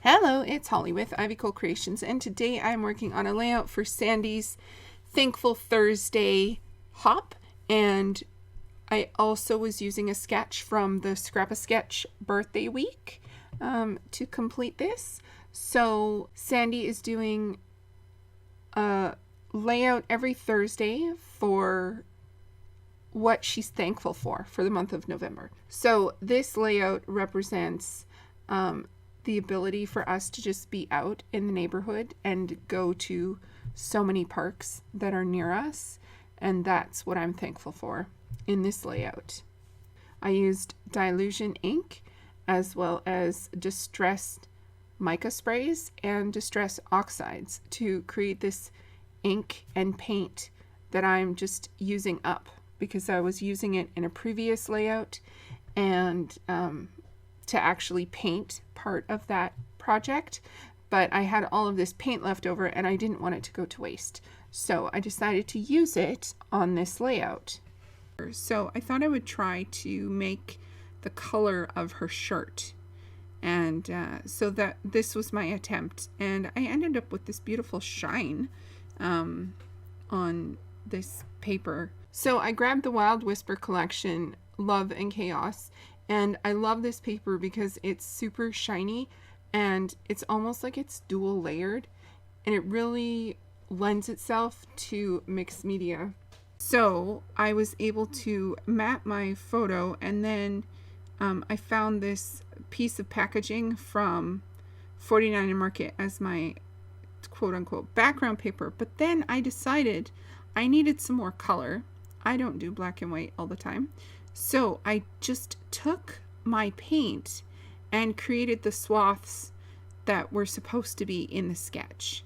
Hello, it's Holly with Ivy Cole Creations, and today I'm working on a layout for Sandy's Thankful Thursday hop, and I also was using a sketch from the Scrap-A-Sketch birthday week to complete this. So Sandy is doing a layout every Thursday for what she's thankful for the month of November. So this layout represents the ability for us to just be out in the neighborhood and go to so many parks that are near us. And that's what I'm thankful for in this layout. I used Dylusion ink as well as distressed mica sprays and distress oxides to create this ink and paint that I'm just using up because I was using it in a previous layout and to actually paint part of that project, but I had all of this paint left over and I didn't want it to go to waste. So I decided to use it on this layout. So I thought I would try to make the color of her shirt. And so that this was my attempt. And I ended up with this beautiful shine on this paper. So I grabbed the Wild Whisper collection, Love and Chaos. And I love this paper because it's super shiny and it's almost like it's dual layered and it really lends itself to mixed media. So I was able to map my photo and then I found this piece of packaging from 49 Market as my quote unquote background paper. But then I decided I needed some more color. I don't do black and white all the time. So I just took my paint and created the swaths that were supposed to be in the sketch.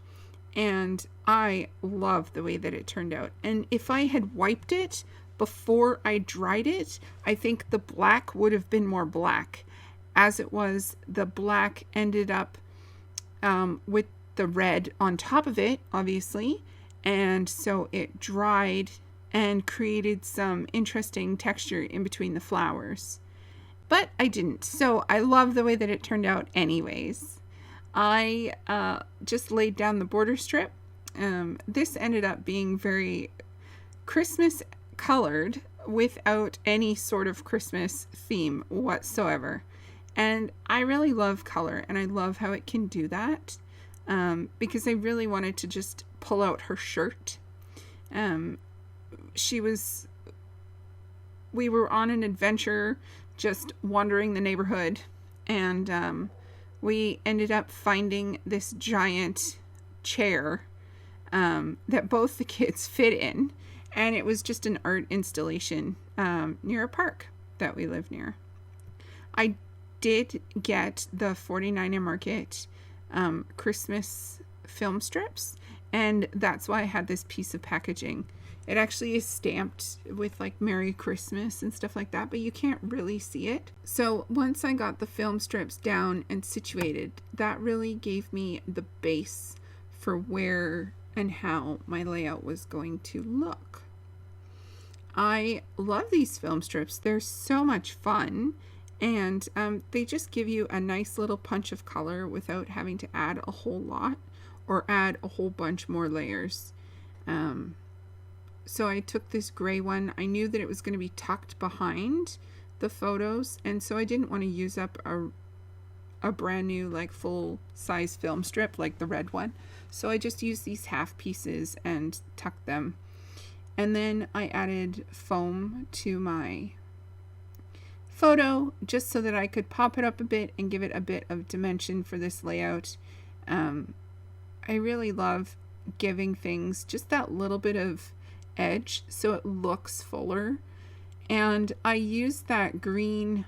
And I love the way that it turned out. And if I had wiped it before I dried it, I think the black would have been more black. As it was, the black ended up with the red on top of it, obviously. And so it dried and created some interesting texture in between the flowers. But I didn't, so I love the way that it turned out anyways. I just laid down the border strip. This ended up being very Christmas colored without any sort of Christmas theme whatsoever. And I really love color, and I love how it can do that because I really wanted to just pull out her shirt. We were on an adventure just wandering the neighborhood, and we ended up finding this giant chair that both the kids fit in, and it was just an art installation near a park that we live near. I did get the 49 Market Christmas film strips, and that's why I had this piece of packaging. It actually is stamped with like Merry Christmas and stuff like that, but you can't really see it. So once I got the film strips down and situated, that really gave me the base for where and how my layout was going to look. I love these film strips. They're so much fun, and they just give you a nice little punch of color without having to add a whole lot or add a whole bunch more layers. So I took this gray one. I knew that it was going to be tucked behind the photos, and so I didn't want to use up a brand new like full size film strip like the red one. So I just used these half pieces and tucked them. And then I added foam to my photo just so that I could pop it up a bit and give it a bit of dimension for this layout. I really love giving things just that little bit of edge so it looks fuller, and I used that green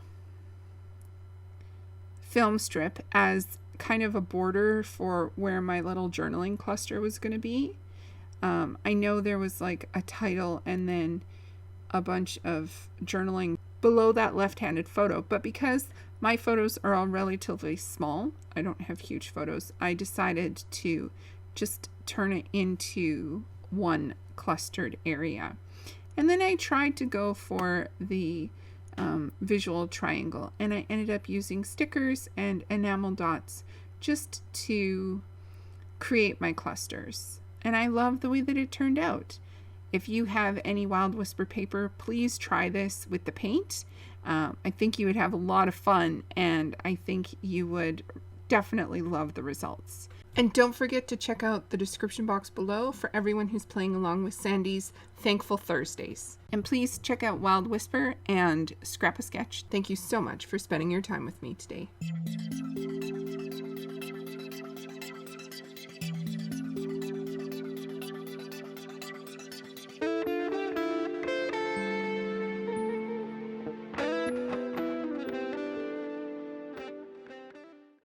film strip as kind of a border for where my little journaling cluster was going to be. I know there was like a title and then a bunch of journaling below that left-handed photo, but because my photos are all relatively small, I don't have huge photos, I decided to just turn it into one clustered area. And then I tried to go for the visual triangle, and I ended up using stickers and enamel dots just to create my clusters. And I love the way that it turned out. If you have any Wild Whisper paper, please try this with the paint. I think you would have a lot of fun, and I think you would definitely love the results. And don't forget to check out the description box below for everyone who's playing along with Sandy's Thankful Thursdays. And please check out Wild Whisper and Scrap a Sketch. Thank you so much for spending your time with me today.